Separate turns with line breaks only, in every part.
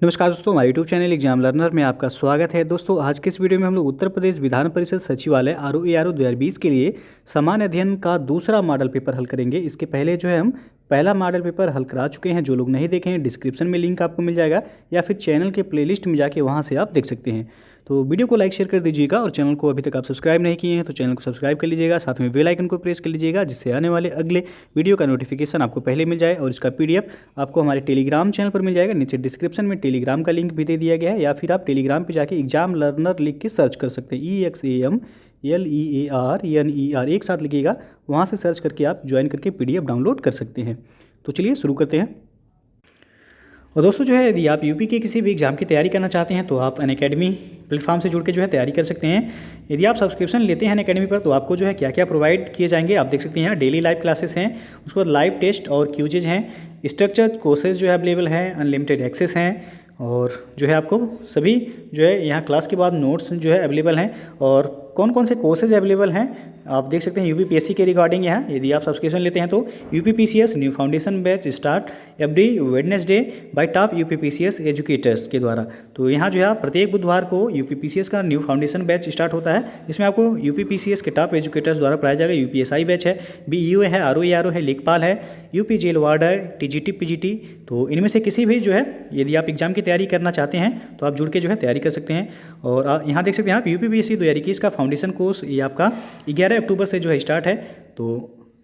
नमस्कार दोस्तों, हमारे यूट्यूब चैनल एग्जाम लर्नर में आपका स्वागत है। दोस्तों, आज के इस वीडियो में हम लोग उत्तर प्रदेश विधान परिषद सचिवालय आरओ 2020 के लिए सामान्य अध्ययन का दूसरा मॉडल पेपर हल करेंगे। इसके पहले जो है हम पहला मॉडल पेपर हल करा चुके हैं। जो लोग नहीं देखे हैं, डिस्क्रिप्शन में लिंक आपको मिल जाएगा या फिर चैनल के प्लेलिस्ट में जाके वहाँ से आप देख सकते हैं। तो वीडियो को लाइक शेयर कर दीजिएगा और चैनल को अभी तक आप सब्सक्राइब नहीं किए हैं तो चैनल को सब्सक्राइब कर लीजिएगा, साथ में बेल आइकन को प्रेस कर लीजिएगा जिससे आने वाले अगले वीडियो का नोटिफिकेशन आपको पहले मिल जाए। और इसका पीडीएफ आपको हमारे टेलीग्राम चैनल पर मिल जाएगा। नीचे डिस्क्रिप्शन में टेलीग्राम का लिंक भी दे दिया गया है, या फिर आप टेलीग्राम पर जाके एग्जाम लर्नर लिख के सर्च कर सकते हैं। EXAMLEARNER एक साथ लिखिएगा, वहाँ से सर्च करके आप ज्वाइन करके पीडीएफ डाउनलोड कर सकते हैं। तो चलिए शुरू करते हैं। और दोस्तों जो है, यदि आप यूपी के किसी भी एग्जाम की तैयारी करना चाहते हैं तो आप अनअकैडमी प्लेटफॉर्म से जुड़ के जो है तैयारी कर सकते हैं। यदि आप सब्सक्रिप्शन लेते हैं अनअकैडमी पर तो आपको जो है क्या क्या प्रोवाइड किए जाएंगे आप देख सकते हैं। यहाँ डेली लाइव क्लासेस हैं, उसके बाद लाइव टेस्ट और क्यूजेज हैं, स्ट्रक्चर्ड कोर्सेज जो है अवेलेबल हैं, अनलिमिटेड एक्सेस हैं, और जो है आपको सभी जो है यहाँ क्लास के बाद नोट्स जो है अवेलेबल हैं। और कौन कौन से कोर्सेज अवेलेबल हैं आप देख सकते हैं यूपीपीएससी के रिगार्डिंग। यहाँ यदि आप सब्सक्रिप्शन लेते हैं तो UPPCS new foundation batch start every Wednesday bye top UPPCS educators के द्वारा। तो यहाँ जो है प्रत्येक बुधवार को यूपीपीसीएस का न्यू फाउंडेशन बैच स्टार्ट होता है, जिसमें आपको यूपीपीसीएस के टॉप एजुकेटर्स द्वारा पढ़ाया जाएगा। यूपीएसआई बैच है, बीईओ है, आरओ है, लेखपाल है, UP jail warder, TGT PGT. तो इनमें से किसी भी जो है यदि आप एग्जाम की तैयारी करना चाहते हैं तो आप जुड़ के जो है तैयारी कर सकते हैं। और यहाँ देख सकते हैं आप यूपीपीएससी 2021 का फाउंडेशन कोर्स ये आपका 11 अक्टूबर से जो है स्टार्ट है। तो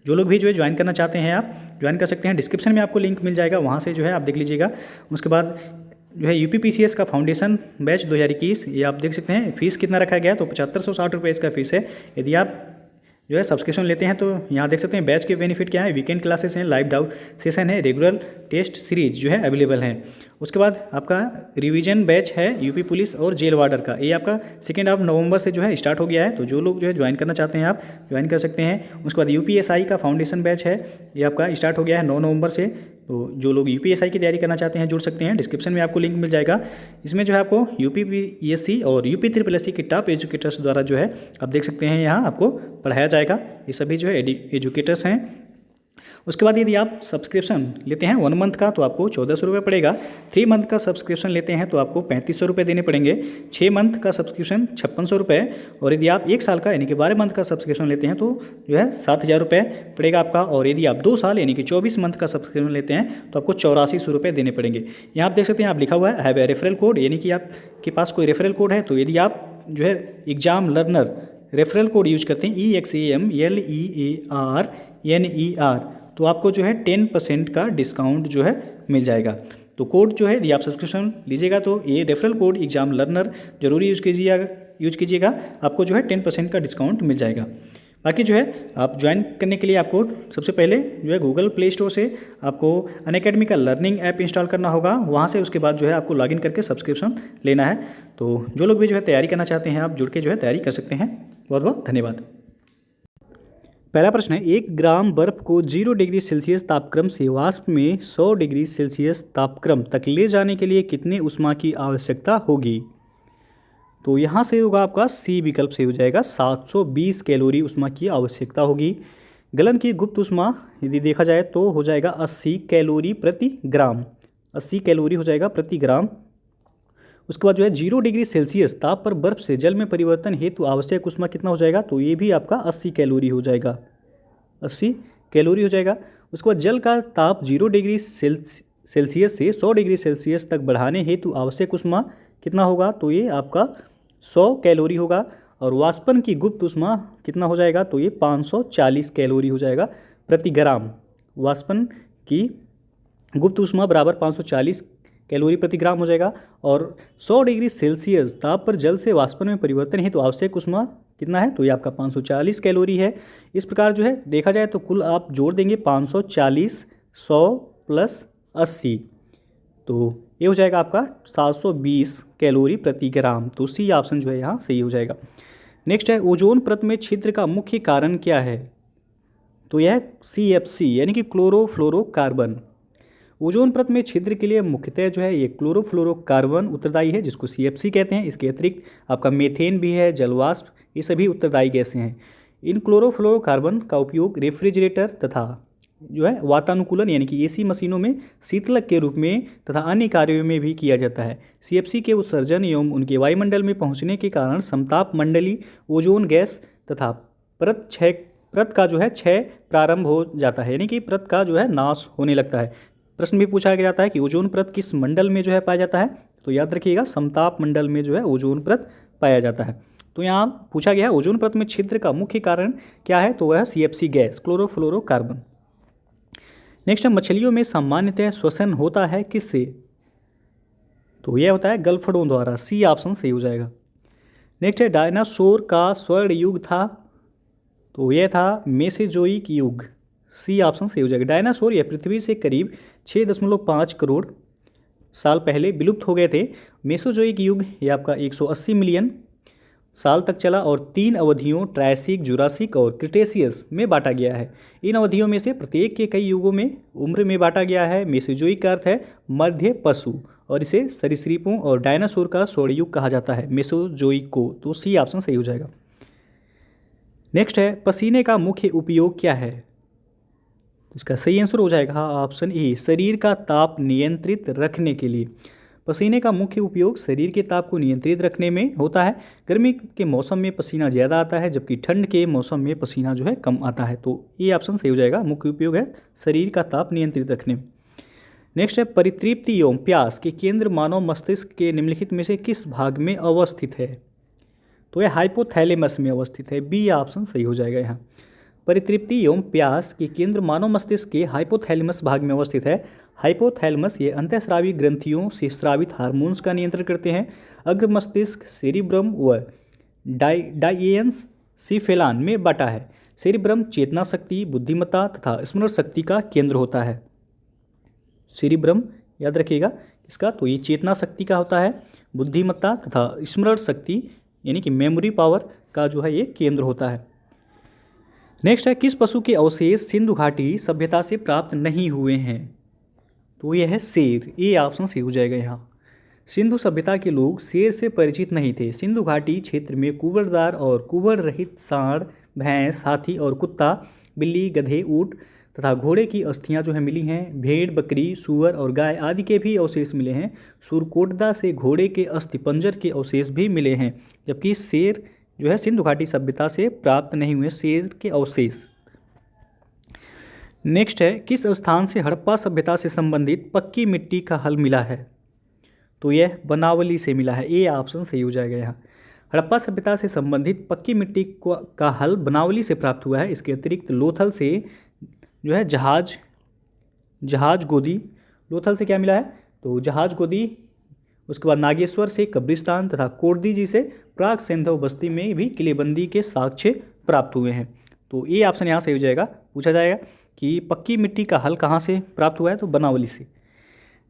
जो लोग भी जो है ज्वाइन करना चाहते हैं आप ज्वाइन कर सकते हैं। डिस्क्रिप्शन में आपको लिंक मिल जाएगा, वहाँ से जो है आप देख लीजिएगा। उसके बाद जो है यूपीपीसीएस का फाउंडेशन बैच 2021 ये आप देख सकते हैं। फीस कितना रखा गया है तो 7560 रुपये इसका फीस है। यदि आप जो है सब्सक्रिप्शन लेते हैं तो यहाँ देख सकते हैं बैच के बेनिफिट क्या है। वीकेंड क्लासेस हैं, लाइव डाउट सेशन है, रेगुलर टेस्ट सीरीज जो है अवेलेबल हैं। उसके बाद आपका रिवीजन बैच है यूपी पुलिस और जेल वार्डर का, ये आपका 2 नवंबर से जो है स्टार्ट हो गया है। तो जो लोग जो है ज्वाइन करना चाहते हैं आप ज्वाइन कर सकते हैं। उसके बाद यूपीएसआई का फाउंडेशन बैच है, ये आपका स्टार्ट हो गया है 9 नवंबर से। तो जो लोग यूपीएसआई की तैयारी करना चाहते हैं जुड़ सकते हैं। डिस्क्रिप्शन में आपको लिंक मिल जाएगा। इसमें जो है आपको यूपीपीएससी और यूपी ट्रिपल के टॉप एजुकेटर्स द्वारा जो है आप देख सकते हैं यहाँ आपको पढ़ाया जाएगा। ये सभी जो है एजुकेटर्स हैं। उसके बाद यदि आप सब्सक्रिप्शन लेते हैं 1 मंथ का तो आपको 1400 रुपये पड़ेगा। 3 मंथ का सब्सक्रिप्शन लेते हैं तो आपको 3500 रुपये देने पड़ेंगे। 6 मंथ का सब्सक्रिप्शन 5600 रुपये। और यदि आप 1 साल का यानी कि 12 मंथ का सब्सक्रिप्शन लेते हैं तो जो है 7000 रुपये पड़ेगा आपका। और यदि आप 2 साल यानी कि 24 मंथ का सब्सक्रिप्शन लेते हैं तो आपको 8400 रुपये देने पड़ेंगे। यहाँ आप देख सकते हैं, आप लिखा हुआ है हैव ए रेफरल कोड, यानी कि आपके पास कोई रेफरल कोड है। तो यदि आप जो है exam learner referral code use करते हैं EXAMLEARNER तो आपको जो है 10% का डिस्काउंट जो है मिल जाएगा। तो कोड जो है यदि आप सब्सक्रिप्शन लीजिएगा तो ये रेफरल कोड एग्जाम लर्नर जरूरी यूज कीजिएगा, आपको जो है 10% का डिस्काउंट मिल जाएगा। बाकी जो है आप ज्वाइन करने के लिए आपको सबसे पहले जो है गूगल प्ले स्टोर से आपको अनअकैडमी का लर्निंग ऐप इंस्टॉल करना होगा। वहाँ से उसके बाद जो है आपको लॉगिन करके सब्सक्रिप्शन लेना है। तो जो लोग भी जो है तैयारी करना चाहते हैं आप जुड़ के जो है तैयारी कर सकते हैं। बहुत बहुत धन्यवाद। पहला प्रश्न है, 1 ग्राम बर्फ को 0 डिग्री सेल्सियस तापक्रम से वाष्प में 100 डिग्री सेल्सियस तापक्रम तक ले जाने के लिए कितने ऊष्मा की आवश्यकता होगी। तो यहाँ से होगा आपका सी विकल्प से हो जाएगा, 720 कैलोरी ऊष्मा की आवश्यकता होगी। गलन की गुप्त ऊष्मा यदि देखा जाए तो हो जाएगा 80 कैलोरी प्रति ग्राम, 80 कैलोरी हो जाएगा प्रति ग्राम। उसके बाद जो है 0 डिग्री सेल्सियस ताप पर बर्फ से जल में परिवर्तन हेतु आवश्यक ऊष्मा कितना हो जाएगा, तो ये भी आपका 80 कैलोरी हो जाएगा, 80 कैलोरी हो जाएगा। उसके बाद जल का ताप 0 डिग्री सेल्सियस से 100 डिग्री सेल्सियस तक बढ़ाने हेतु आवश्यक ऊष्मा कितना होगा, तो ये आपका 100 कैलोरी होगा। और वाष्पन की गुप्त ऊष्मा कितना हो जाएगा, तो ये 540 कैलोरी हो जाएगा प्रति ग्राम। वाष्पन की गुप्त ऊष्मा बराबर 540 कैलोरी प्रति ग्राम हो जाएगा। और 100 डिग्री सेल्सियस ताप पर जल से वाष्पन में परिवर्तन है तो आवश्यक ऊष्मा कितना है, तो ये आपका 540 कैलोरी है। इस प्रकार जो है देखा जाए तो कुल आप जोड़ देंगे 540, 100 प्लस 80, तो ये हो जाएगा आपका 720 कैलोरी प्रति ग्राम। तो सी ऑप्शन जो है यहाँ सही हो जाएगा। नेक्स्ट है, ओजोन परत में छिद्र का मुख्य कारण क्या है, तो यह CFC यानी कि क्लोरोफ्लोरोकार्बन। ओजोन परत में छिद्र के लिए मुख्यतः जो है ये क्लोरोफ्लोरोकार्बन उत्तरदायी है, जिसको CFC कहते हैं। इसके अतिरिक्त आपका मेथेन भी है, जलवाष्प, ये सभी उत्तरदायी गैसें हैं। इन क्लोरोफ्लोरोकार्बन का उपयोग रेफ्रिजरेटर तथा जो है वातानुकूलन यानी कि एसी मशीनों में शीतलक के रूप में तथा अन्य कार्यों में भी किया जाता है। सीएफसी के उत्सर्जन एवं उनके वायुमंडल में पहुंचने के कारण समताप मंडली, ओजोन गैस तथा परत का जो है क्षय प्रारंभ हो जाता है, यानी कि परत का जो है नाश होने लगता है। प्रश्न भी पूछा जाता है कि ओजोन परत किस मंडल में जो है पाया जाता है, तो याद रखिएगा समताप मंडल में जो है ओजोन परत पाया जाता है। तो यहाँ पूछा गया है ओजोन परत में छिद्र का मुख्य कारण क्या है, तो वह सीएफसी गैस, क्लोरोफ्लोरोकार्बन। नेक्स्ट है मछलियों में सामान्यतः श्वसन होता है किससे, तो यह होता है गलफड़ों द्वारा, सी ऑप्शन सही हो जाएगा। नेक्स्ट है डायनासोर का स्वर्ण युग था, तो यह था मेसेजोइक युग, सी ऑप्शन सही हो जाएगा। डायनासोर यह पृथ्वी से करीब 6.5 करोड़ साल पहले विलुप्त हो गए थे। मेसोजोइक युग ये आपका 180 मिलियन साल तक चला और 3 अवधियों ट्रायसिक, जुरासिक और क्रिटेशियस में बांटा गया है। इन अवधियों में से प्रत्येक के कई युगों में उम्र में बांटा गया है। मेसोजोइक का अर्थ है मध्य पशु और इसे सरीसृपों और डायनासोर का स्वर्णयुग कहा जाता है मेसोजोइक को, तो सी ऑप्शन सही हो जाएगा। नेक्स्ट है पसीने का मुख्य उपयोग क्या है, इसका सही आंसर हो जाएगा ऑप्शन ए, शरीर का ताप नियंत्रित रखने के लिए। पसीने का मुख्य उपयोग शरीर के ताप को नियंत्रित रखने में होता है। गर्मी के मौसम में पसीना ज़्यादा आता है जबकि ठंड के मौसम में पसीना जो है कम आता है, तो ये ऑप्शन सही हो जाएगा। मुख्य उपयोग है शरीर का ताप नियंत्रित रखने में। नेक्स्ट है परितृप्ति एवं प्यास के केंद्र मानव मस्तिष्क के निम्नलिखित में से किस भाग में अवस्थित है, तो यह हाइपोथैलेमस में अवस्थित है, बी ऑप्शन सही हो जाएगा। यहाँ परितृप्ति एवं प्यास के केंद्र मानव मस्तिष्क के हाइपोथैलेमस भाग में अवस्थित है। हाइपोथैलेमस ये अंतःस्रावी ग्रंथियों से स्रावित हार्मोन्स का नियंत्रण करते हैं। अग्र मस्तिष्क सेरिब्रम व डाइएन्स सीफेलान में बटा है। सेरिब्रम चेतना शक्ति, बुद्धिमत्ता तथा स्मरण शक्ति का केंद्र होता है। सेरिब्रम याद रखिएगा इसका, तो ये चेतना शक्ति का होता है, बुद्धिमत्ता तथा स्मरण शक्ति यानी कि मेमोरी पावर का जो है ये केंद्र होता है। नेक्स्ट है किस पशु के अवशेष सिंधु घाटी सभ्यता से प्राप्त नहीं हुए हैं, तो यह है शेर, ए ऑप्शन सही हो जाएगा। यहाँ सिंधु सभ्यता के लोग शेर से परिचित नहीं थे। सिंधु घाटी क्षेत्र में कुबड़दार और कुबड़ रहित सांड, भैंस, हाथी और कुत्ता, बिल्ली, गधे, ऊंट तथा घोड़े की अस्थियां जो है मिली हैं। भेड़, बकरी, सूअर और गाय आदि के भी अवशेष मिले हैं। सुरकोटदा से घोड़े के अस्थिपंजर के अवशेष भी मिले हैं, जबकि शेर जो है सिंधु घाटी सभ्यता से प्राप्त नहीं हुए शेर के अवशेष। नेक्स्ट है किस स्थान से हड़प्पा सभ्यता से संबंधित पक्की मिट्टी का हल मिला है, तो यह बनावली से मिला है, ए ऑप्शन सही हो जाएगा। यहाँ हड़प्पा सभ्यता से संबंधित पक्की मिट्टी का हल बनावली से प्राप्त हुआ है। इसके अतिरिक्त लोथल से जो है जहाज गोदी, लोथल से क्या मिला है, तो जहाज गोदी, उसके बाद नागेश्वर से कब्रिस्तान तथा कोटदीजी से प्राग सैंधव बस्ती में भी किलेबंदी के साक्ष्य प्राप्त हुए हैं, तो ये ऑप्शन यहाँ सही हो जाएगा। पूछा जाएगा कि पक्की मिट्टी का हल कहाँ से प्राप्त हुआ है, तो बनावली से।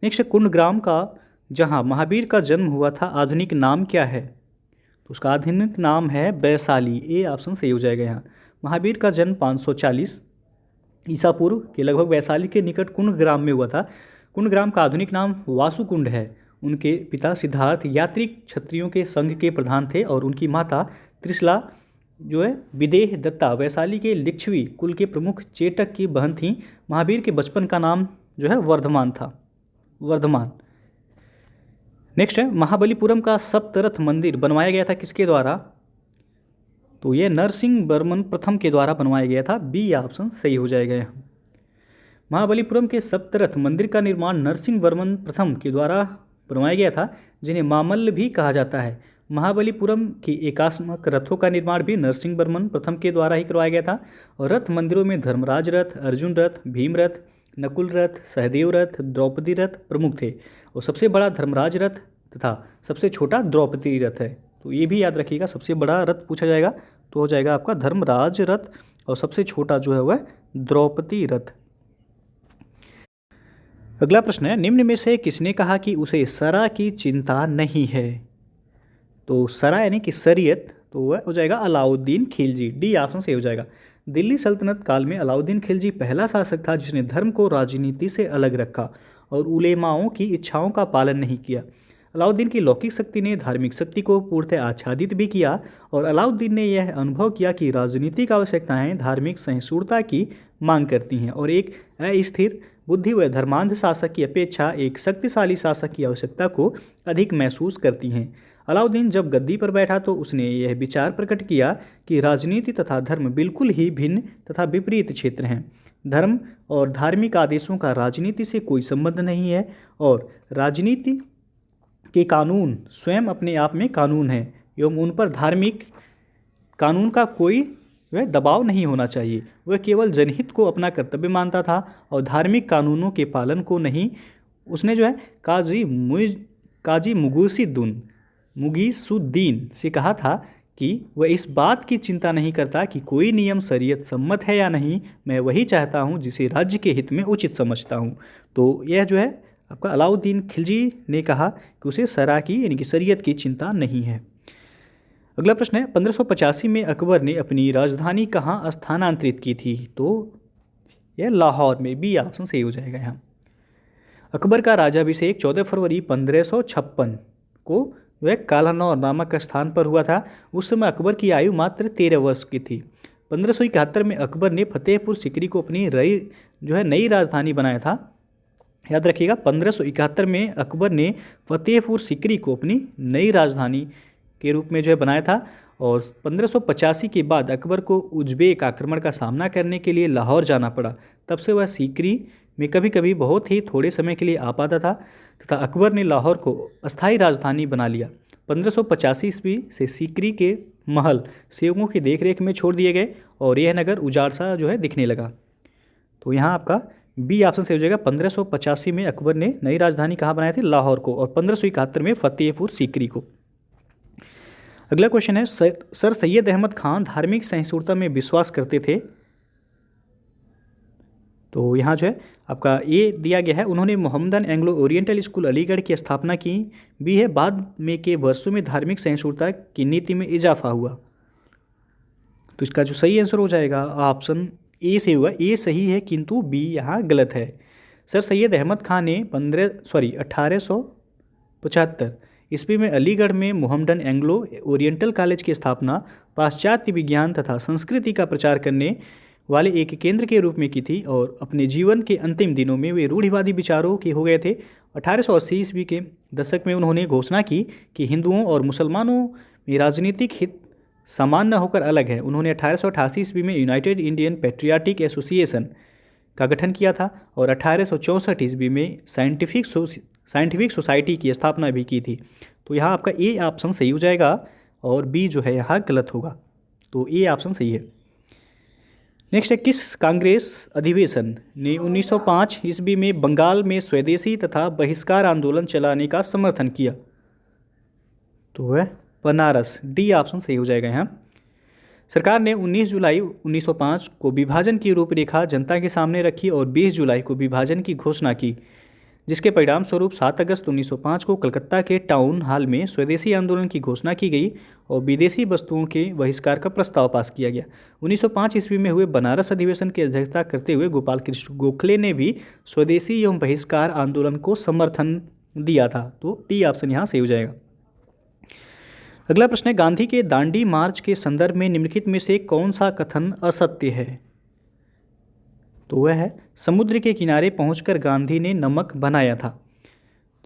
नेक्स्ट कुंडग्राम का जहाँ महावीर का जन्म हुआ था आधुनिक नाम क्या है, तो उसका आधुनिक नाम है वैशाली, ए ऑप्शन सही हो जाएगा। यहाँ महावीर का जन्म 540 ईसा पूर्व के लगभग वैशाली के निकट कुंडग्राम में हुआ था। कुंडग्राम का आधुनिक नाम वासुकुंड है। उनके पिता सिद्धार्थ यात्री क्षत्रियों के संघ के प्रधान थे और उनकी माता त्रिशला जो है विदेह दत्ता वैशाली के लिच्छवी कुल के प्रमुख चेटक की बहन थी। महावीर के बचपन का नाम जो है वर्धमान था, वर्धमान। नेक्स्ट है महाबलीपुरम का सप्तरथ मंदिर बनवाया गया था किसके द्वारा, तो यह नरसिंह वर्मन प्रथम के द्वारा बनवाया गया था, बी ऑप्शन सही हो जाएगा। यहाँ महाबलीपुरम के सप्तरथ मंदिर का निर्माण नरसिंह वर्मन प्रथम के द्वारा बनवाया गया था, जिन्हें मामल्ल भी कहा जाता है। महाबलीपुरम की एकात्मक रथों का निर्माण भी नरसिंह वर्मन प्रथम के द्वारा ही करवाया गया था। और रथ मंदिरों में धर्मराज रथ, अर्जुन रथ, भीम रथ, नकुल रथ, सहदेव रथ, द्रौपदी रथ प्रमुख थे। और सबसे बड़ा धर्मराज रथ तथा सबसे छोटा द्रौपदी रथ है, तो ये भी याद रखिएगा। सबसे बड़ा रथ पूछा जाएगा तो हो जाएगा आपका धर्मराज रथ और सबसे छोटा जो है वह द्रौपदी रथ। अगला प्रश्न है निम्न में से किसने कहा कि उसे सरा की चिंता नहीं है, तो सरा यानी कि शरीयत, तो वह हो जाएगा अलाउद्दीन खिलजी, डी ऑप्शन से हो जाएगा। दिल्ली सल्तनत काल में अलाउद्दीन खिलजी पहला शासक था जिसने धर्म को राजनीति से अलग रखा और उलेमाओं की इच्छाओं का पालन नहीं किया। अलाउद्दीन की लौकिक शक्ति ने धार्मिक शक्ति को पूर्णतः आच्छादित भी किया और अलाउद्दीन ने यह अनुभव किया कि राजनीतिक आवश्यकताएं धार्मिक सहिष्णुता की मांग करती हैं और एक अस्थिर बुद्धि व धर्मांध शासक की अपेक्षा एक शक्तिशाली शासक की आवश्यकता को अधिक महसूस करती हैं। अलाउद्दीन जब गद्दी पर बैठा तो उसने यह विचार प्रकट किया कि राजनीति तथा धर्म बिल्कुल ही भिन्न तथा विपरीत क्षेत्र हैं। धर्म और धार्मिक आदेशों का राजनीति से कोई संबंध नहीं है और राजनीति के कानून स्वयं अपने आप में कानून हैं एवं उन पर धार्मिक कानून का कोई वह दबाव नहीं होना चाहिए। वह केवल जनहित को अपना कर्तव्य मानता था और धार्मिक कानूनों के पालन को नहीं। उसने जो है काजी मुगीसुद्दीन से कहा था कि वह इस बात की चिंता नहीं करता कि कोई नियम शरीयत सम्मत है या नहीं, मैं वही चाहता हूँ जिसे राज्य के हित में उचित समझता हूँ। तो यह जो है आपका अलाउद्दीन खिलजी ने कहा कि उसे शरा की यानी कि शरीयत की चिंता नहीं है। अगला प्रश्न है 1585 में अकबर ने अपनी राजधानी कहाँ स्थानांतरित की थी? तो यह लाहौर में, बी ऑप्शन सही हो जाएगा यहाँ। अकबर का राज्याभिषेक 14 फरवरी 1556 को वह कालानौर नामक स्थान पर हुआ था। उस समय अकबर की आयु मात्र 13 वर्ष की थी। 1571 में अकबर ने फतेहपुर सीकरी को अपनी नई राजधानी बनाया था। याद रखिएगा 1571 में अकबर ने फतेहपुर सीकरी को अपनी नई राजधानी के रूप में बनाया था और 1585 के बाद अकबर को उज्बेक आक्रमण का सामना करने के लिए लाहौर जाना पड़ा। तब से वह सीकरी में कभी कभी बहुत ही थोड़े समय के लिए आ पाता था तथा अकबर ने लाहौर को अस्थायी राजधानी बना लिया। 1585 ईस्वी से सीकरी के महल सेवकों की देखरेख में छोड़ दिए गए और यह नगर उजाड़ सा दिखने लगा। तो यहाँ आपका बी ऑप्शन से हो जाएगा। 1585 में अकबर ने नई राजधानी कहाँ बनाई थी? लाहौर को, और 1571 में फतेहपुर सीकरी को। अगला क्वेश्चन है सर सैयद अहमद खान धार्मिक सहिष्णुता में विश्वास करते थे? तो यहाँ आपका ए दिया गया है। उन्होंने Mohammedan Anglo oriental school Aligarh की स्थापना की। बी है बाद में के वर्षों में धार्मिक सहिष्णुता की नीति में इजाफा हुआ। तो इसका जो सही आंसर हो जाएगा ऑप्शन ए से हुआ। ए सही है किंतु बी यहाँ गलत है। सर सैयद अहमद खान ने 1875 ईस्वी में अलीगढ़ में मोहम्मदन एंग्लो ओरिएंटल कॉलेज की स्थापना पाश्चात्य विज्ञान तथा संस्कृति का प्रचार करने वाले एक केंद्र के रूप में की थी और अपने जीवन के अंतिम दिनों में वे रूढ़िवादी विचारों के हो गए थे। 1880 ईस्वी के दशक में उन्होंने घोषणा की कि हिंदुओं और मुसलमानों में राजनीतिक हित समान न होकर अलग है। उन्होंने 1888 ईस्वी में यूनाइटेड इंडियन पैट्रियाटिक एसोसिएशन का गठन किया था और 1864 ईस्वी में साइंटिफिक सोसाइटी की स्थापना भी की थी। तो यहाँ आपका ए ऑप्शन सही हो जाएगा और बी यहाँ गलत होगा। तो ए ऑप्शन सही है। नेक्स्ट है किस कांग्रेस अधिवेशन ने 1905 ईस्वी में बंगाल में स्वदेशी तथा बहिष्कार आंदोलन चलाने का समर्थन किया? तो वह बनारस, डी ऑप्शन सही हो जाएगा यहाँ। सरकार ने 19 जुलाई 1905 को विभाजन की रूपरेखा जनता के सामने रखी और 20 जुलाई को विभाजन की घोषणा की, जिसके परिणाम स्वरूप 7 अगस्त 1905 को कलकत्ता के टाउन हॉल में स्वदेशी आंदोलन की घोषणा की गई और विदेशी वस्तुओं के बहिष्कार का प्रस्ताव पास किया गया। 1905 ईस्वी में हुए बनारस अधिवेशन की अध्यक्षता करते हुए गोपाल कृष्ण गोखले ने भी स्वदेशी एवं बहिष्कार आंदोलन को समर्थन दिया था। तो डी ऑप्शन यहाँ सही हो जाएगा। अगला प्रश्न है गांधी के दांडी मार्च के संदर्भ में निम्नलिखित में से कौन सा कथन असत्य है? तो वह है समुद्र के किनारे पहुंचकर गांधी ने नमक बनाया था।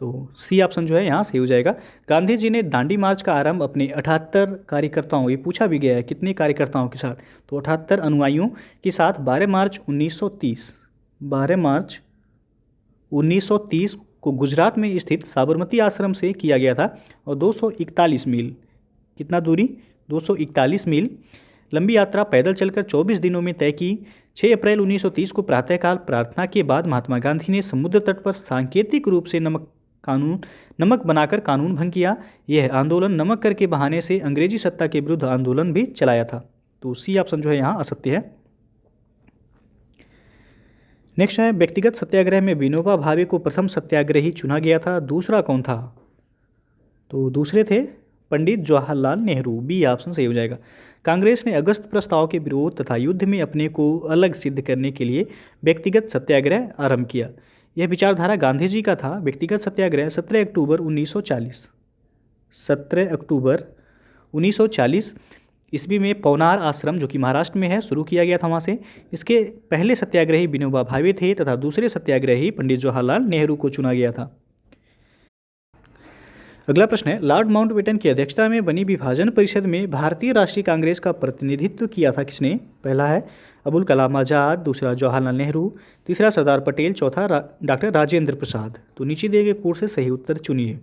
तो सी ऑप्शन यहाँ सही हो जाएगा। गांधी जी ने दांडी मार्च का आरंभ अपने 78 कार्यकर्ताओं, ये पूछा भी गया है कितने कार्यकर्ताओं के साथ, तो 78 अनुयायियों के साथ 12 मार्च 1930 को गुजरात में स्थित साबरमती आश्रम से किया गया था और 241 मील, कितना दूरी 241 मील लंबी यात्रा पैदल चलकर 24 दिनों में तय की। 6 अप्रैल 1930 को प्रातःकाल प्रार्थना के बाद महात्मा गांधी ने समुद्र तट पर सांकेतिक रूप से नमक बनाकर कानून भंग किया। यह आंदोलन नमक कर के बहाने से अंग्रेजी सत्ता के विरुद्ध आंदोलन भी चलाया था। तो सी ऑप्शन यहाँ असत्य है। नेक्स्ट है व्यक्तिगत सत्याग्रह में विनोबा भावे को प्रथम सत्याग्रही चुना गया था, दूसरा कौन था? तो दूसरे थे पंडित जवाहरलाल नेहरू, बी ऑप्शन सही हो जाएगा। कांग्रेस ने अगस्त प्रस्ताव के विरोध तथा युद्ध में अपने को अलग सिद्ध करने के लिए व्यक्तिगत सत्याग्रह आरंभ किया। यह विचारधारा गांधी जी का था। व्यक्तिगत सत्याग्रह 17 अक्टूबर 1940 ईस्वी में पवनार आश्रम जो कि महाराष्ट्र में है शुरू किया गया था वहाँ से। इसके पहले सत्याग्रही विनोबा भावे थे तथा दूसरे सत्याग्रही पंडित जवाहरलाल नेहरू को चुना गया था। अगला प्रश्न है, लॉर्ड माउंटबेटन की अध्यक्षता में बनी विभाजन परिषद में भारतीय राष्ट्रीय कांग्रेस का प्रतिनिधित्व किया था किसने? पहला है अबुल कलाम आज़ाद, दूसरा जवाहरलाल नेहरू, तीसरा सरदार पटेल, चौथा डॉक्टर राजेंद्र प्रसाद। तो नीचे दिए गए कोड से सही उत्तर चुनिए।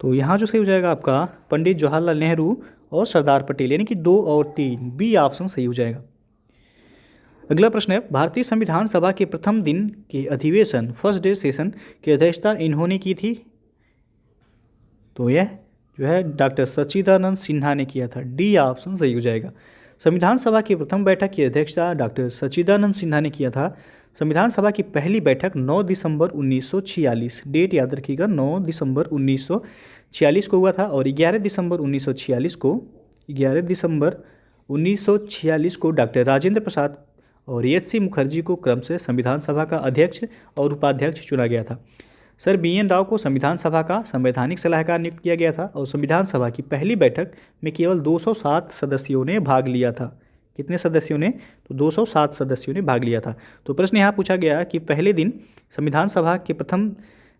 तो यहाँ जो सही हो जाएगा आपका पंडित जवाहरलाल नेहरू और सरदार पटेल, यानी कि 2 और 3, बी ऑप्शन सही हो जाएगा। अगला प्रश्न है, भारतीय संविधान सभा के प्रथम दिन के अधिवेशन फर्स्ट डे सेशन की अध्यक्षता इन्होंने की थी? तो यह जो है डॉक्टर सच्चिदानंद सिन्हा ने किया था, डी ऑप्शन सही हो जाएगा। संविधान सभा की प्रथम बैठक की अध्यक्षता डॉक्टर सच्चिदानंद सिन्हा ने किया था। संविधान सभा की पहली बैठक 9 दिसंबर 1946, डेट याद रखिएगा, 9 दिसंबर 1946 को हुआ था और 11 दिसंबर 1946 को डॉक्टर राजेंद्र प्रसाद और एच.सी. मुखर्जी को क्रम से संविधान सभा का अध्यक्ष और उपाध्यक्ष चुना गया था। Sir BN. राव को संविधान सभा का संवैधानिक सलाहकार नियुक्त किया गया था और संविधान सभा की पहली बैठक में केवल 207 सदस्यों ने भाग लिया था। कितने सदस्यों ने? तो 207 सदस्यों ने भाग लिया था। तो प्रश्न यहाँ पूछा गया कि पहले दिन संविधान सभा के प्रथम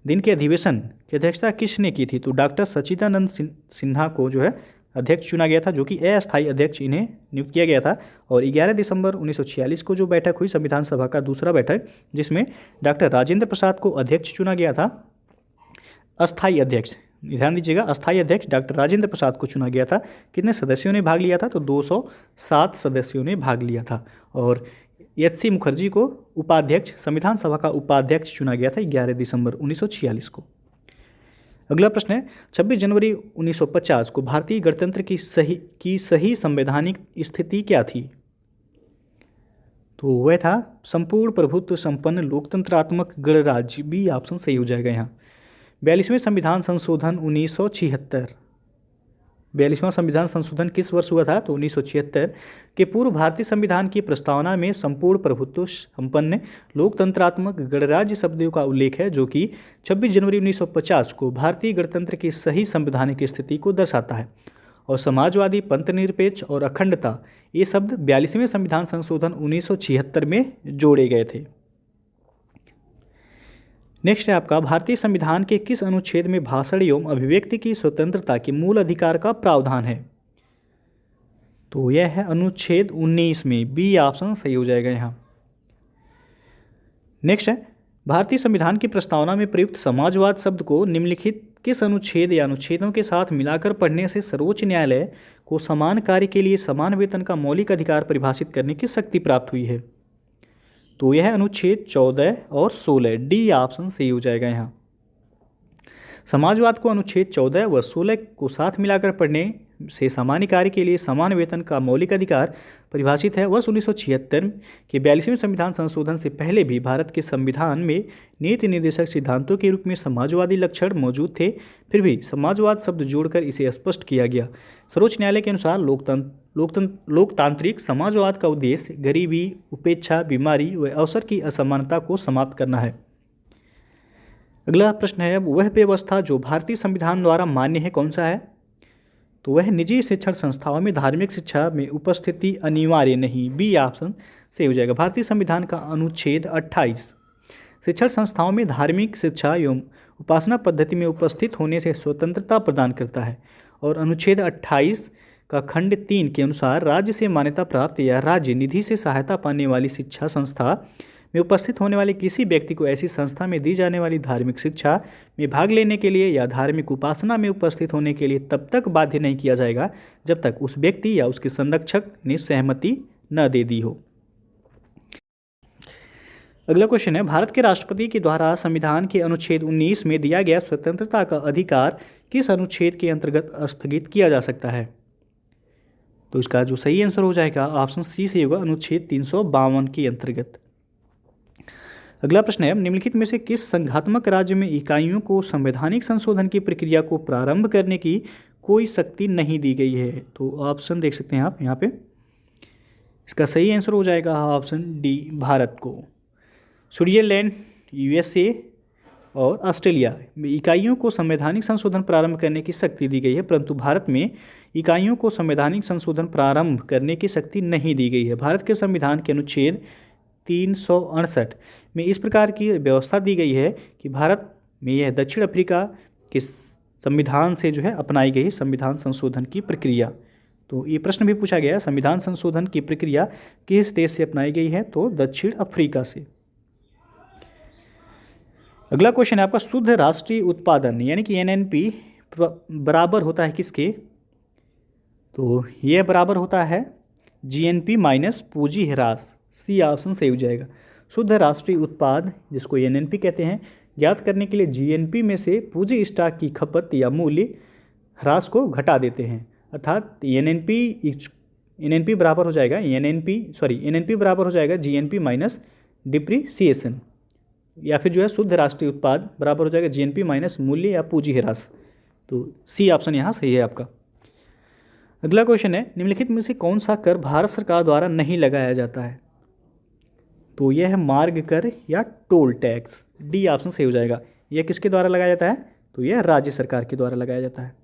दिन के अधिवेशन की अध्यक्षता किसने की थी? तो डॉक्टर सच्चिदानंद सिन्हा को जो है अध्यक्ष चुना गया था, जो कि अस्थायी अध्यक्ष इन्हें नियुक्त किया गया था। और 11 दिसंबर 1946 को जो बैठक हुई संविधान सभा का दूसरा बैठक, जिसमें डॉक्टर राजेंद्र प्रसाद को अध्यक्ष चुना गया था, अस्थायी अध्यक्ष, ध्यान दीजिएगा, अस्थायी अध्यक्ष डॉक्टर राजेंद्र प्रसाद को चुना गया था। कितने सदस्यों ने भाग लिया था? तो 207 सदस्यों ने भाग लिया था। और एच.सी. मुखर्जी को उपाध्यक्ष, संविधान सभा का उपाध्यक्ष चुना गया था 11 दिसंबर 1946 को। अगला प्रश्न है, 26 जनवरी 1950 को भारतीय गणतंत्र की सही संवैधानिक स्थिति क्या थी? तो वह था संपूर्ण प्रभुत्व संपन्न लोकतंत्रात्मक गणराज्य, बी ऑप्शन सही हो जाएगा यहाँ। 42वें संविधान संशोधन 1976, 42वां संविधान संशोधन किस वर्ष हुआ था? तो 1976 के पूर्व भारतीय संविधान की प्रस्तावना में संपूर्ण प्रभुत्व संपन्न लोकतंत्रात्मक गणराज्य शब्दों का उल्लेख है, जो कि 26 जनवरी 1950 को भारतीय गणतंत्र की सही संवैधानिक स्थिति को दर्शाता है। और समाजवादी, पंथनिरपेक्ष और अखंडता, ये शब्द 42वें संविधान संशोधन 1976 में जोड़े गए थे। नेक्स्ट है आपका, भारतीय संविधान के किस अनुच्छेद में भाषण एवं अभिव्यक्ति की स्वतंत्रता के मूल अधिकार का प्रावधान है? तो यह है अनुच्छेद 19 में, बी ऑप्शन सही हो जाएगा यहाँ। नेक्स्ट है, भारतीय संविधान की प्रस्तावना में प्रयुक्त समाजवाद शब्द को निम्नलिखित किस अनुच्छेद या अनुच्छेदों के साथ मिलाकर पढ़ने से सर्वोच्च न्यायालय को समान कार्य के लिए समान वेतन का मौलिक अधिकार परिभाषित करने की शक्ति प्राप्त हुई है? तो यह अनुच्छेद 14 और 16, डी ऑप्शन सही हो जाएगा यहाँ। समाजवाद को अनुच्छेद 14 व 16 को साथ मिलाकर पढ़ने से सामान्य कार्य के लिए समान वेतन का मौलिक अधिकार परिभाषित है। वर्ष 1976 के 42वें संविधान संशोधन से पहले भी भारत के संविधान में नीति निर्देशक सिद्धांतों के रूप में समाजवादी लक्षण मौजूद थे, फिर भी समाजवाद शब्द जोड़कर इसे स्पष्ट किया गया। सर्वोच्च न्यायालय के अनुसार लोकतांत्रिक समाजवाद का उद्देश्य गरीबी, उपेक्षा, बीमारी व अवसर की असमानता को समाप्त करना है। अगला प्रश्न है, वह व्यवस्था जो भारतीय संविधान द्वारा मान्य है कौन सा है? तो वह निजी शिक्षण संस्थाओं में धार्मिक शिक्षा में उपस्थिति अनिवार्य नहीं, बी ऑप्शन सही हो जाएगा। भारतीय संविधान का अनुच्छेद 28 शिक्षण संस्थाओं में धार्मिक शिक्षा एवं उपासना पद्धति में उपस्थित होने से स्वतंत्रता प्रदान करता है। और अनुच्छेद 28 का खंड 3 के अनुसार राज्य से मान्यता प्राप्त या राज्य निधि से सहायता पाने वाली शिक्षा संस्था में उपस्थित होने वाले किसी व्यक्ति को ऐसी संस्था में दी जाने वाली धार्मिक शिक्षा में भाग लेने के लिए या धार्मिक उपासना में उपस्थित होने के लिए तब तक बाध्य नहीं किया जाएगा जब तक उस व्यक्ति या उसके संरक्षक ने सहमति न दे दी हो। अगला क्वेश्चन है, भारत के राष्ट्रपति के द्वारा संविधान के अनुच्छेद 19 में दिया गया स्वतंत्रता का अधिकार किस अनुच्छेद के अंतर्गत स्थगित किया जा सकता है? तो इसका जो सही आंसर हो जाएगा ऑप्शन सी से होगा, अनुच्छेद 352 के अंतर्गत। अगला प्रश्न है, निम्नलिखित में से किस संघात्मक राज्य में इकाइयों को संवैधानिक संशोधन की प्रक्रिया को प्रारंभ करने की कोई शक्ति नहीं दी गई है? तो ऑप्शन देख सकते हैं आप यहाँ पे। इसका सही आंसर हो जाएगा ऑप्शन डी, भारत को। स्विट्जरलैंड, USA, और ऑस्ट्रेलिया में इकाइयों को संवैधानिक संशोधन प्रारंभ करने की शक्ति दी गई है, परंतु भारत में इकाइयों को संवैधानिक संशोधन प्रारंभ करने की शक्ति नहीं दी गई है। भारत के संविधान के अनुच्छेद 368 में इस प्रकार की व्यवस्था दी गई है कि भारत में यह दक्षिण अफ्रीका के संविधान से जो है अपनाई गई संविधान संशोधन की प्रक्रिया। तो ये प्रश्न भी पूछा गया है, संविधान संशोधन की प्रक्रिया किस देश से अपनाई गई है, तो दक्षिण अफ्रीका से। अगला क्वेश्चन है आपका, शुद्ध राष्ट्रीय उत्पादन यानी कि एनएनपी बराबर होता है किसके, तो यह बराबर होता है जीएनपी माइनस पूंजी ह्रास। सी ऑप्शन सही हो जाएगा। शुद्ध राष्ट्रीय उत्पाद जिसको एनएनपी कहते हैं, ज्ञात करने के लिए जीएनपी में से पूंजी स्टॉक की खपत या मूल्य ह्रास को घटा देते हैं, अर्थात एनएनपी बराबर हो जाएगा एनएनपी बराबर हो जाएगा जीएनपी माइनस डिप्रिसिएशन, या फिर जो है शुद्ध राष्ट्रीय उत्पाद बराबर हो जाएगा जीएनपी माइनस मूल्य या पूंजी ह्रास। तो सी ऑप्शन यहाँ सही है आपका। अगला क्वेश्चन है, निम्नलिखित में से कौन सा कर भारत सरकार द्वारा नहीं लगाया जाता है, तो यह है मार्ग कर या टोल टैक्स। डी ऑप्शन सही हो जाएगा। यह किसके द्वारा लगाया जाता है, तो यह राज्य सरकार के द्वारा लगाया जाता है।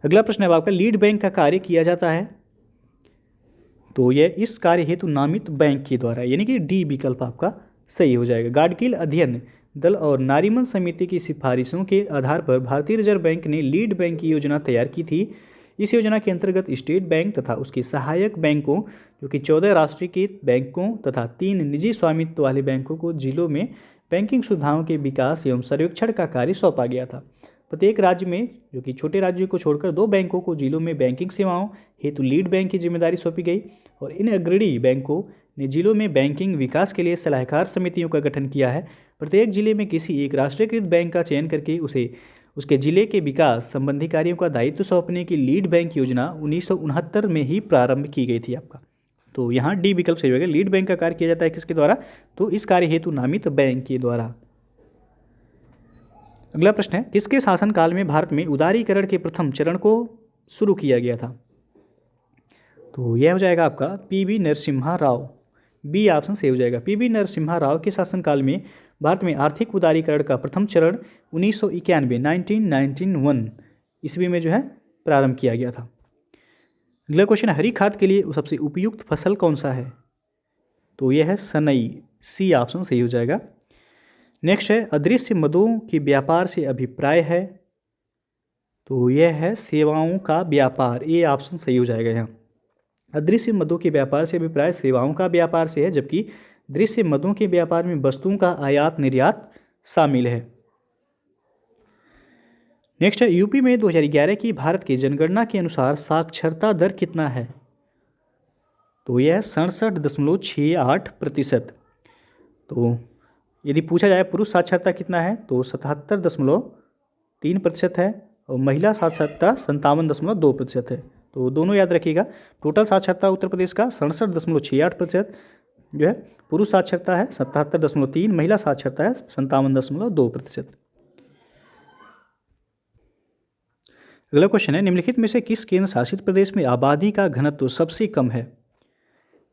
अगला प्रश्न है आपका, लीड बैंक का कार्य किया जाता है, तो यह इस कार्य हेतु नामित बैंक के द्वारा, यानी कि डी विकल्प आपका सही हो जाएगा। गाडगिल अध्ययन दल और नारीमन समिति की सिफारिशों के आधार पर भारतीय रिजर्व बैंक ने लीड बैंक की योजना तैयार की थी। इस योजना के अंतर्गत स्टेट बैंक तथा उसके सहायक बैंकों जो कि 14 राष्ट्रीयकृत बैंकों तथा 3 निजी स्वामित्व वाले बैंकों को जिलों में बैंकिंग सुविधाओं के विकास एवं सर्वेक्षण का कार्य सौंपा गया था। प्रत्येक राज्य में जो कि छोटे राज्यों को छोड़कर 2 बैंकों को जिलों में बैंकिंग सेवाओं हेतु लीड बैंक की जिम्मेदारी सौंपी गई और इन अग्रणी बैंकों ने जिलों में बैंकिंग विकास के लिए सलाहकार समितियों का गठन किया है। प्रत्येक जिले में किसी एक राष्ट्रीयकृत बैंक का चयन करके उसे उसके जिले के विकास संबंधी कार्यों का दायित्व सौंपने की लीड बैंक योजना 1969 में ही प्रारंभ की गई थी आपका। तो यहाँ डी विकल्प सही होगा। लीड बैंक का कार्य किया जाता है किसके द्वारा, तो इस कार्य हेतु नामित बैंक के द्वारा। अगला प्रश्न है, किसके शासनकाल में भारत में उदारीकरण के प्रथम चरण को शुरू किया गया था, तो यह हो जाएगा आपका PV Narasimha Rao. B option सही हो जाएगा। पीवी नरसिम्हा राव के शासनकाल में भारत में आर्थिक उदारीकरण का प्रथम चरण 1991 ईस्वी में जो है प्रारंभ किया गया था। अगला क्वेश्चन, हरी खाद के लिए सबसे उपयुक्त फसल कौन सा है, तो यह है सनई। सी ऑप्शन सही हो जाएगा। नेक्स्ट है, अदृश्य मदों के व्यापार से अभिप्राय है, तो यह है सेवाओं का व्यापार। ए ऑप्शन सही हो जाएगा यहाँ। अदृश्य मदों के व्यापार से अभिप्राय सेवाओं का व्यापार से है, जबकि दृश्य मदों के व्यापार में वस्तुओं का आयात निर्यात शामिल है। नेक्स्ट है, यूपी में 2011 की भारत की जनगणना के अनुसार साक्षरता दर कितना है, तो यह 67.68%। तो यदि पूछा जाए पुरुष साक्षरता कितना है, तो 77.3% है और महिला साक्षरता 57.2% है। तो दोनों याद रखिएगा। टोटल साक्षरता उत्तर प्रदेश का 67.68% जो है, पुरुष साक्षरता है 77.3, महिला साक्षरता है 57.2%। अगला क्वेश्चन है, निम्नलिखित में से किस केंद्र शासित प्रदेश में आबादी का घनत्व सबसे कम है,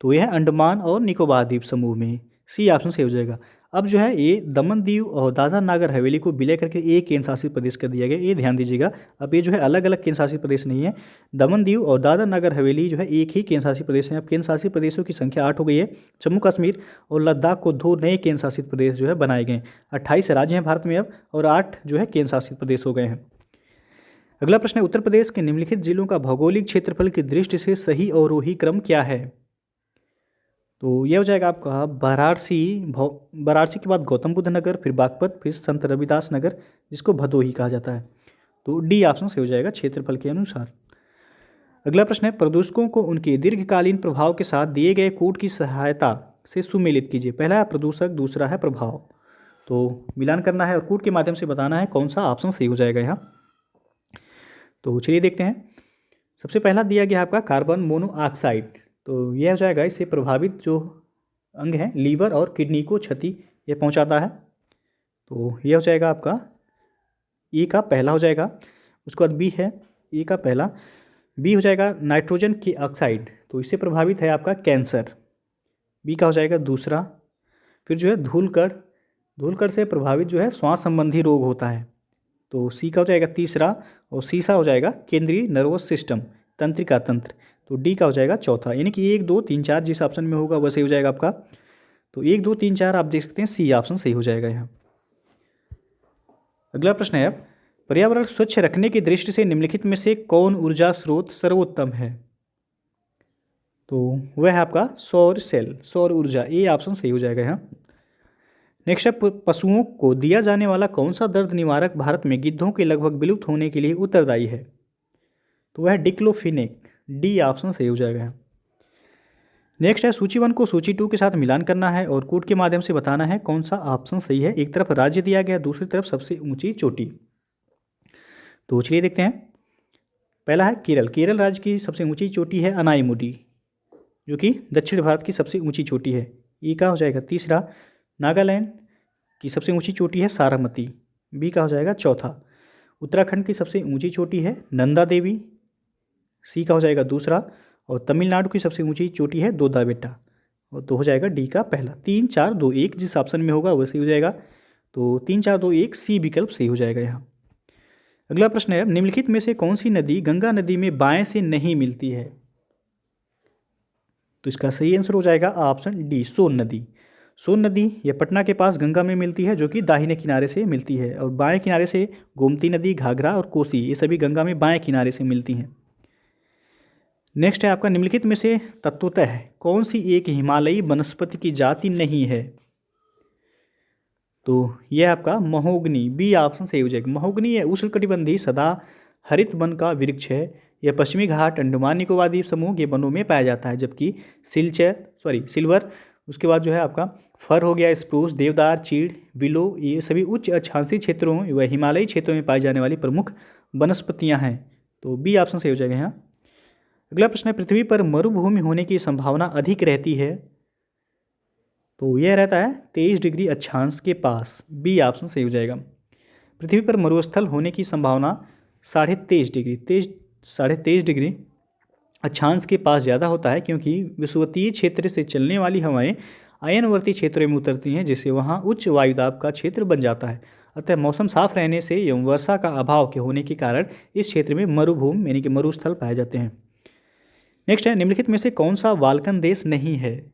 तो यह अंडमान और निकोबार द्वीप समूह में। सी ऑप्शन सही हो जाएगा। अब जो है ये दमन दीव और दादरा नागर हवेली को विलय करके एक केंद्र शासित प्रदेश कर दिया गया, ये ध्यान दीजिएगा। अब ये जो है अलग अलग केंद्र शासित प्रदेश नहीं है। दमन दीव और दादरा नागर हवेली जो है एक ही केंद्र शासित प्रदेश है। अब केंद्र शासित प्रदेशों की संख्या 8 हो गई है। जम्मू कश्मीर और लद्दाख को 2 नए केंद्र शासित प्रदेश जो है बनाए गए। 28 राज्य हैं भारत में अब और 8 जो है केंद्र शासित प्रदेश हो गए हैं। अगला प्रश्न है, उत्तर प्रदेश के निम्नलिखित जिलों का भौगोलिक क्षेत्रफल की दृष्टि से सही अवरोही क्रम क्या है, तो यह हो जाएगा आपका वाराणसी के बाद गौतम बुद्ध नगर, फिर बागपत, फिर संत रविदास नगर जिसको भदोही कहा जाता है। तो डी ऑप्शन से हो जाएगा क्षेत्रफल के अनुसार। अगला प्रश्न है, प्रदूषकों को उनके दीर्घकालीन प्रभाव के साथ दिए गए कोड की सहायता से सुमेलित कीजिए। पहला है प्रदूषक, दूसरा है प्रभाव। तो मिलान करना है और कोड के माध्यम से बताना है कौन सा ऑप्शन सही हो जाएगा यहाँ। तो चलिए देखते हैं। सबसे पहला दिया गया आपका कार्बन मोनोऑक्साइड, तो यह हो जाएगा इससे प्रभावित जो अंग हैं लीवर और किडनी को क्षति यह पहुंचाता है। तो यह हो जाएगा आपका ई का पहला हो जाएगा। उसके बाद बी है ई का पहला, बी हो जाएगा नाइट्रोजन की ऑक्साइड, तो इससे प्रभावित है आपका कैंसर, बी का हो जाएगा दूसरा। फिर जो है धूलकण धूलकण से प्रभावित जो है श्वास संबंधी रोग होता है। तो सी का हो जाएगा तीसरा, और सीसा हो जाएगा केंद्रीय नर्वस सिस्टम, तंत्रिका तंत्र। तो डी का हो जाएगा चौथा, यानी कि 1 2 3 4 जिस ऑप्शन में होगा वह सही हो जाएगा आपका। तो 1 2 3 4 आप देख सकते हैं सी ऑप्शन सही हो जाएगा यहाँ। अगला प्रश्न है, अब पर्यावरण स्वच्छ रखने की दृष्टि से निम्नलिखित में से कौन ऊर्जा स्रोत सर्वोत्तम है? तो वह है आपका सौर सेल, सौर ऊर्जा, ए ऑप्शन सही हो जाएगा यहाँ। नेक्स्ट है, पशुओं को दिया जाने वाला कौन सा दर्द निवारक भारत में गिद्धों के लगभग विलुप्त होने के लिए उत्तरदायी है? तो वह डिक्लोफिनेक, डी ऑप्शन सही हो जाएगा। नेक्स्ट है, सूची 1 को सूची 2 के साथ मिलान करना है और कोड के माध्यम से बताना है कौन सा ऑप्शन सही है। एक तरफ राज्य दिया गया, दूसरी तरफ सबसे ऊंची चोटी। तो चलिए देखते हैं। पहला है केरल, केरल राज्य की सबसे ऊंची चोटी है अनाईमुडी, जो कि दक्षिण भारत की सबसे ऊंची चोटी है। ई का हो जाएगा तीसरा। नागालैंड की सबसे ऊंची चोटी है सारामती, बी का हो जाएगा चौथा। उत्तराखंड की सबसे ऊंची चोटी है नंदा देवी, सी का हो जाएगा दूसरा। और तमिलनाडु की सबसे ऊंची चोटी है दोदा बेटा, और तो हो जाएगा डी का पहला। 3 4 2 1 जिस ऑप्शन में होगा वह सही हो जाएगा। तो 3 4 2 1 सी विकल्प सही हो जाएगा यहाँ। अगला प्रश्न है, निम्नलिखित में से कौन सी नदी गंगा नदी में बाएं से नहीं मिलती है? तो इसका सही आंसर हो जाएगा ऑप्शन डी, सोन नदी। सोन नदी यह पटना के पास गंगा में मिलती है, जो कि दाहिने किनारे से मिलती है, और बाएं किनारे से गोमती नदी, घाघरा और कोसी, ये सभी गंगा में बाएं किनारे से मिलती हैं। नेक्स्ट है आपका, निम्नलिखित में से तत्वतः कौन सी एक हिमालयी वनस्पति की जाति नहीं है? तो यह आपका महोगनी, बी ऑप्शन सही हो जाएगा। महोगनी यह उष्णकटिबंधीय सदा हरित वन का वृक्ष है। यह पश्चिमी घाट, अंडमान निकोबार द्वीप समूह के वनों में पाया जाता है, जबकि सिल्वर, उसके बाद जो है आपका फर हो गया, स्प्रूस, देवदार, चीड़, विलो, ये सभी उच्च अक्षांशीय क्षेत्रों व हिमालयी क्षेत्रों में पाई जाने वाली प्रमुख वनस्पतियां हैं। तो बी ऑप्शन सही हो जाएगा यहाँ। अगला प्रश्न है, पृथ्वी पर मरुभूमि होने की संभावना अधिक रहती है? तो यह रहता है 23 डिग्री अक्षांश के पास, बी ऑप्शन सही हो जाएगा। पृथ्वी पर मरुस्थल होने की संभावना 23.5 डिग्री अक्षांश के पास ज़्यादा होता है, क्योंकि विषुवतीय क्षेत्र से चलने वाली हवाएं अयनवर्ती क्षेत्रों में उतरती हैं, जिससे वहां उच्च वायुदाब का क्षेत्र बन जाता है। अतः मौसम साफ रहने से एवं वर्षा का अभाव के होने के कारण इस क्षेत्र में मरुभूमि यानी कि मरुस्थल पाए जाते हैं। नेक्स्ट है, निम्नलिखित में से कौन सा बाल्कन देश नहीं है?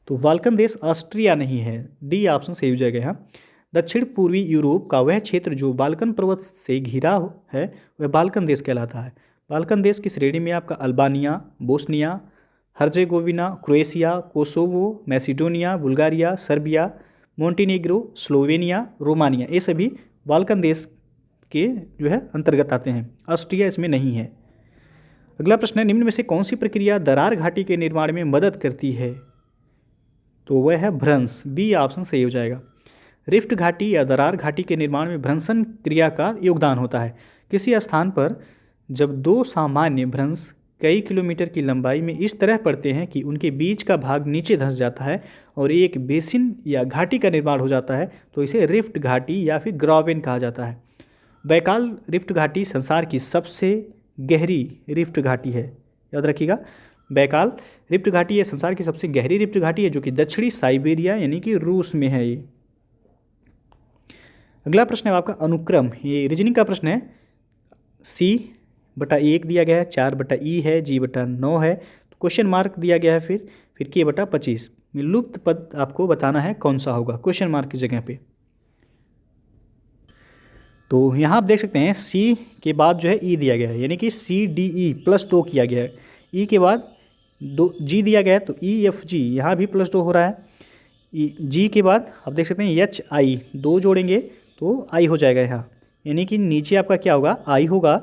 तो बाल्कन देश ऑस्ट्रिया नहीं है, डी ऑप्शन सही हो जाएगा यहाँ। दक्षिण पूर्वी यूरोप का वह क्षेत्र जो बाल्कन पर्वत से घिरा है वह बाल्कन देश कहलाता है। बाल्कन देश की श्रेणी में आपका Albania, Bosnia, Herzegovina, Croatia, Kosovo, Macedonia, Bulgaria, Serbia, Montenegro, Slovenia, Romania, ये सभी बाल्कन देश के जो है अंतर्गत आते हैं। ऑस्ट्रिया इसमें नहीं है। अगला प्रश्न है, निम्न में से कौन सी प्रक्रिया दरार घाटी के निर्माण में मदद करती है? तो वह है भ्रंश, बी ऑप्शन सही हो जाएगा। रिफ्ट घाटी या दरार घाटी के निर्माण में भ्रंशन क्रिया का योगदान होता है। किसी स्थान पर जब दो सामान्य भ्रंश कई किलोमीटर की लंबाई में इस तरह पड़ते हैं कि उनके बीच का भाग नीचे धंस जाता है और एक बेसिन या घाटी का निर्माण हो जाता है, तो इसे रिफ्ट घाटी या फिर ग्रावेन कहा जाता है। बैकाल रिफ्ट घाटी संसार की सबसे गहरी रिफ्ट घाटी है, याद रखिएगा। बैकाल रिफ्ट घाटी ये संसार की सबसे गहरी रिफ्ट घाटी है, जो कि दक्षिणी साइबेरिया यानी कि रूस में है ये। अगला प्रश्न है आपका अनुक्रम, ये रीजनिंग का प्रश्न है। C/1 दिया गया है, 4/E है, G/9 है, तो क्वेश्चन मार्क दिया गया है, फिर K/25 में लुप्त पद आपको बताना है कौन सा होगा क्वेश्चन मार्क की जगह पे। तो यहाँ आप देख सकते हैं C के बाद जो है E दिया गया है, यानी कि CDE +2 किया गया है। E के बाद G दिया गया है, तो EFG यहाँ भी +2 हो रहा है। G के बाद आप देख सकते हैं HI 2 जोड़ेंगे तो I हो जाएगा यहाँ, यानी कि नीचे आपका क्या होगा I होगा।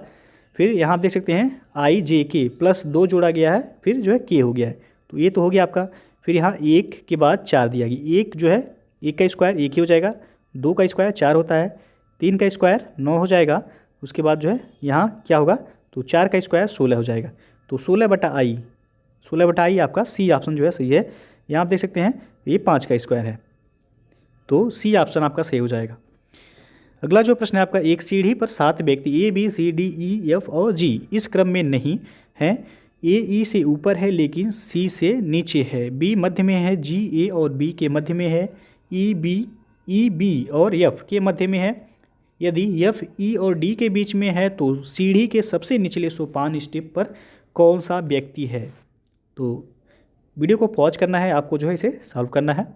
फिर यहाँ आप देख सकते हैं IJK +2 जोड़ा गया है, फिर जो है K हो गया है, तो ये तो हो गया आपका। फिर यहाँ 1 के बाद 4 दिया गया, 1 जो है 1 का स्क्वायर 1 ही हो जाएगा, 2 का स्क्वायर 4 होता है, 3 का स्क्वायर 9 हो जाएगा। उसके बाद जो है यहाँ क्या होगा, तो 4 का स्क्वायर 16 हो जाएगा, तो 16/I आपका C ऑप्शन जो है सही है। यहाँ आप देख सकते हैं ये 5 का स्क्वायर है, तो C ऑप्शन आपका सही हो जाएगा। अगला जो प्रश्न है आपका, एक सीढ़ी पर 7 व्यक्ति ABCDE F और G इस क्रम में नहीं हैं। AE से ऊपर है लेकिन C से नीचे है, B मध्य में है, G A और B के मध्य में है, ई बी और एफ के मध्य में है। यदि एफ ई और डी के बीच में है तो सीढ़ी के सबसे निचले सोपान स्टेप पर कौन सा व्यक्ति है। तो वीडियो को पॉज करना है आपको, जो है इसे सॉल्व करना है।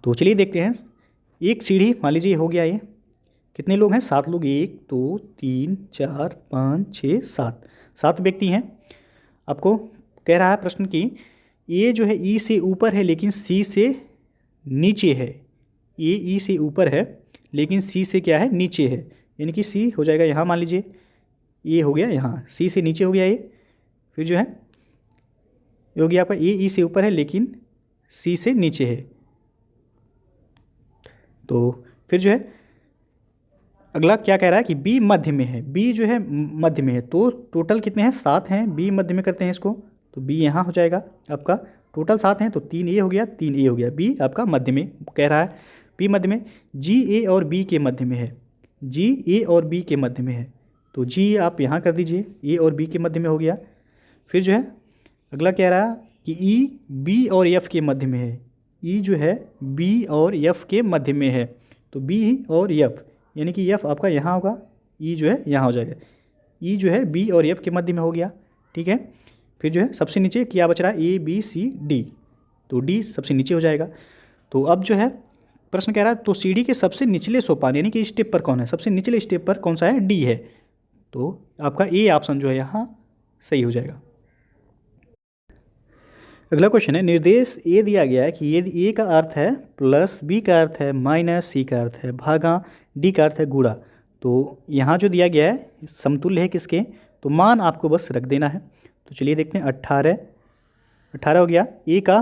तो चलिए देखते हैं। एक सीढ़ी मान लीजिए हो गया, ये कितने लोग हैं, 7 लोग, 1 2 3 4 5 6 7, 7 व्यक्ति हैं। आपको कह रहा है प्रश्न कि ए जो है ई से ऊपर है लेकिन सी से नीचे है। ए ई से ऊपर है लेकिन सी से क्या है, नीचे है। यानी कि सी हो जाएगा यहाँ, मान लीजिए ए हो गया यहाँ, सी से नीचे हो गया ए। फिर जो है ये हो गया आपका ए ई से ऊपर है लेकिन सी से नीचे है। तो फिर जो है अगला क्या कह रहा है कि बी मध्य में है। बी जो है मध्य में है, तो टोटल कितने हैं, 7 हैं। बी मध्य में करते हैं इसको, तो बी यहाँ हो जाएगा आपका। टोटल 7 हैं तो 3 ए हो गया, 3 ए हो गया। बी आपका मध्य में कह रहा है, बी मध्य में। जी ए और बी के मध्य में है, जी ए और बी के मध्य में है, तो जी आप यहाँ कर दीजिए, ए और बी के मध्य में हो गया। फिर जो है अगला कह रहा है कि ई बी और एफ के मध्य में है। ई जो है बी और एफ के मध्य में है, तो बी और एफ यानी कि एफ आपका यहाँ होगा, ई जो है यहाँ हो जाएगा। ई जो है बी और एफ के मध्य में हो गया, ठीक है। फिर जो है सबसे नीचे क्या बच रहा है, ए बी सी डी, तो डी सबसे नीचे हो जाएगा। तो अब जो है प्रश्न कह रहा है तो सीढ़ी के सबसे निचले सोपान यानी कि स्टेप पर कौन है, सबसे निचले स्टेप पर कौन सा है, डी है। तो आपका ए ऑप्शन जो है यहाँ सही हो जाएगा। अगला क्वेश्चन है, निर्देश ए दिया गया है कि यदि ए का अर्थ है प्लस, बी का अर्थ है माइनस, सी का अर्थ है भागा, डी का अर्थ है गुणा, तो यहाँ जो दिया गया है समतुल्य है किसके, तो मान आपको बस रख देना है। तो चलिए देखते हैं, 18 हो गया। ए का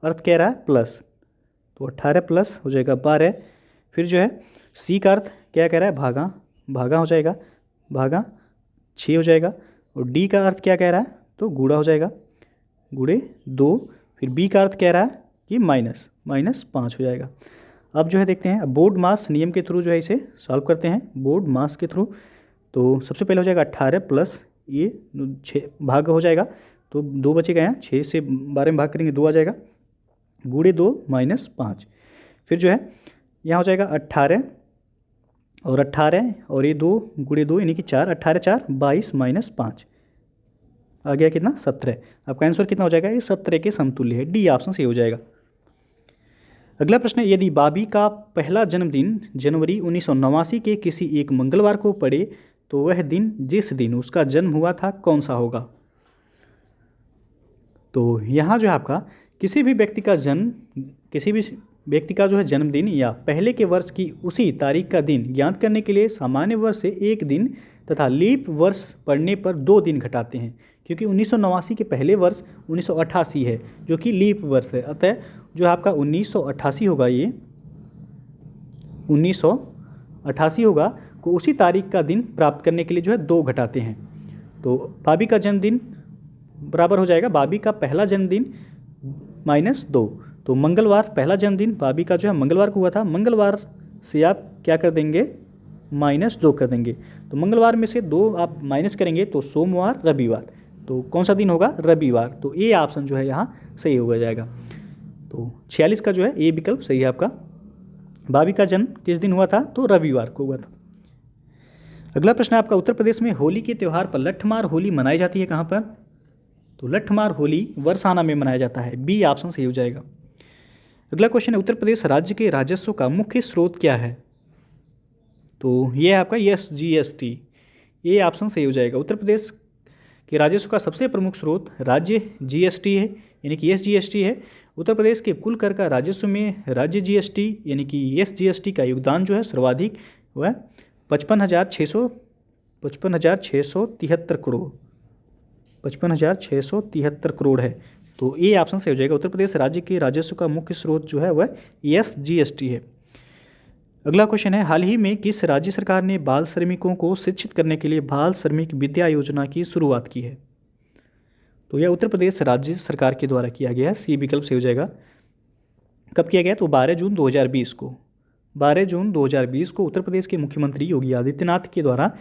अर्थ कह रहा है प्लस, तो 18 प्लस हो जाएगा 12। फिर जो है सी का अर्थ क्या कह रहा है, भागा हो जाएगा, भागा 6 हो जाएगा। और डी का अर्थ क्या कह रहा है, तो गुणा हो जाएगा, गुणे 2। फिर बी का अर्थ कह रहा है कि माइनस 5 हो जाएगा। अब जो है देखते हैं, अब बोर्ड मास नियम के थ्रू जो है इसे सॉल्व करते हैं, बोर्ड मास के थ्रू। तो सबसे पहले हो जाएगा 18 प्लस ये 6 भाग हो जाएगा, तो 2 बचेगा यहाँ, 6 से 12 में भाग करेंगे 2 आ जाएगा, गुणे 2 माइनस 5। फिर जो है यहाँ हो जाएगा 18 और ये 2 गुणे 2 यानी कि 4, 18 4 22 माइनस 5 आ गया कितना, 17। आपका आंसर कितना हो जाएगा, ये 17 के समतुल्य है, डी ऑप्शन सही हो जाएगा। अगला प्रश्न है, यदि बॉबी का पहला जन्मदिन जनवरी 1989 के किसी एक मंगलवार को पड़े तो वह दिन जिस दिन उसका जन्म हुआ था कौन सा होगा। तो यहाँ जो है आपका किसी भी व्यक्ति का जो है जन्मदिन या पहले के वर्ष की उसी तारीख का दिन ज्ञात करने के लिए सामान्य वर्ष से 1 दिन तथा लीप वर्ष पड़ने पर 2 दिन घटाते हैं, क्योंकि 1989 के पहले वर्ष 1988 है जो कि लीप वर्ष है। अतः जो आपका 1988 होगा, ये 1988 होगा को उसी तारीख का दिन प्राप्त करने के लिए जो है 2 घटाते हैं। तो बॉबी का जन्मदिन बराबर हो जाएगा बॉबी का पहला जन्मदिन माइनस 2। तो मंगलवार पहला जन्मदिन बॉबी का जो है मंगलवार को हुआ था, मंगलवार से आप क्या कर देंगे, -2 कर देंगे। तो मंगलवार में से 2 आप माइनस करेंगे तो सोमवार, रविवार, तो कौन सा दिन होगा, रविवार। तो ए ऑप्शन जो है यहाँ सही हो जाएगा। तो 46 का जो है ए विकल्प सही है आपका। बॉबी का जन्म किस दिन हुआ था, तो रविवार को हुआ था। अगला प्रश्न है आपका, उत्तर प्रदेश में होली के त्यौहार पर लठमार होली मनाई जाती है कहाँ पर, तो लठमार होली बरसाना में मनाया जाता है, बी ऑप्शन सही हो जाएगा। अगला क्वेश्चन है, उत्तर प्रदेश राज्य के राजस्व का मुख्य स्रोत क्या है, तो ये है आपका SGST, ये ऑप्शन सही हो जाएगा। उत्तर प्रदेश के राजस्व का सबसे प्रमुख स्रोत राज्य GST है, यानी कि SGST है। उत्तर प्रदेश के कुल कर का राजस्व में राज्य GST यानी कि SGST का योगदान जो है सर्वाधिक वह 55,673 करोड़, 55,673 करोड़ है। तो ये ऑप्शन सही हो जाएगा। उत्तर प्रदेश राज्य के राजस्व का मुख्य स्रोत जो है वह SGST है। अगला क्वेश्चन है, हाल ही में किस राज्य सरकार ने बाल श्रमिकों को शिक्षित करने के लिए बाल श्रमिक विद्या योजना की शुरुआत की है, तो यह उत्तर प्रदेश राज्य सरकार के द्वारा किया गया है, सी विकल्प सही हो जाएगा। कब किया गया, तो 12 जून 2020 को, 12 जून 2020 को उत्तर प्रदेश के मुख्यमंत्री योगी आदित्यनाथ के द्वारा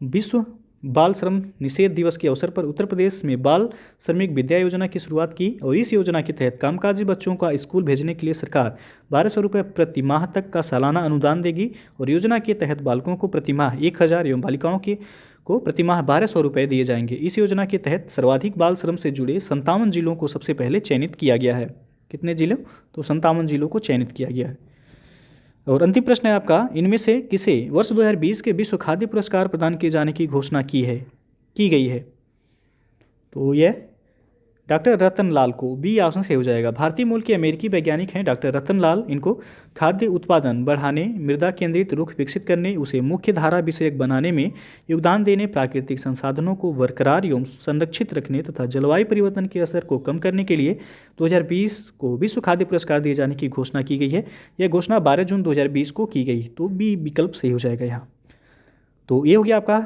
विश्व बाल श्रम निषेध दिवस के अवसर पर उत्तर प्रदेश में बाल श्रमिक विद्या योजना की शुरुआत की और इस योजना के तहत कामकाजी बच्चों का स्कूल भेजने के लिए सरकार 1200 रुपये प्रति माह तक का सालाना अनुदान देगी और योजना के तहत बालकों को प्रति माह 1000 एवं बालिकाओं को प्रति माह 1200 रुपये दिए जाएंगे। इस योजना के तहत सर्वाधिक बाल श्रम से जुड़े 57 जिलों को सबसे पहले चयनित किया गया है। कितने जिलों? तो 57 जिलों को चयनित किया गया है। और अंतिम प्रश्न है आपका, इनमें से किसे वर्ष 2020 के विश्व खाद्य पुरस्कार प्रदान किए जाने की घोषणा की गई है? तो यह डॉक्टर रतन लाल को, बी ऑप्शन से हो जाएगा। भारतीय मूल के अमेरिकी वैज्ञानिक हैं डॉक्टर रतन लाल। इनको खाद्य उत्पादन बढ़ाने, मृदा केंद्रित रुख विकसित करने, उसे मुख्य धारा विषयक बनाने में योगदान देने, प्राकृतिक संसाधनों को बरकरार एवं संरक्षित रखने तथा जलवायु परिवर्तन के असर को कम करने के लिए 2020 को विश्व खाद्य पुरस्कार दिए जाने की घोषणा की गई है। यह घोषणा 12 जून 2020 को की गई। तो बी विकल्प सही हो जाएगा यहाँ। तो ये हो गया आपका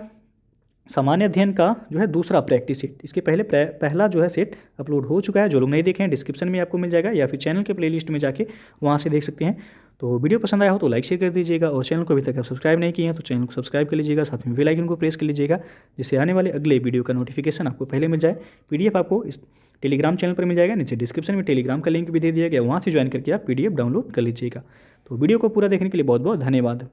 सामान्य अध्ययन का जो है दूसरा प्रैक्टिस सेट। इसके पहला जो है सेट अपलोड हो चुका है। जो लोग नहीं देखे हैं डिस्क्रिप्शन में आपको मिल जाएगा या फिर चैनल के प्लेलिस्ट में जाके वहाँ से देख सकते हैं। तो वीडियो पसंद आया हो तो लाइक शेयर कर दीजिएगा और चैनल को अभी तक आप सब्सक्राइब नहीं किए हैं तो चैनल को सब्सक्राइब कर लीजिएगा, साथ में बेल आइकन को प्रेस कर लीजिएगा जिससे आने वाले अगले वीडियो का नोटिफिकेशन आपको पहले मिल जाए। PDF आपको इस टेलीग्राम चैनल पर मिल जाएगा, नीचे डिस्क्रिप्शन में टेलीग्राम का लिंक भी दे दिया गया, वहाँ से ज्वाइन करके आप PDF डाउनलोड कर लीजिएगा। तो वीडियो को पूरा देखने के लिए बहुत बहुत धन्यवाद।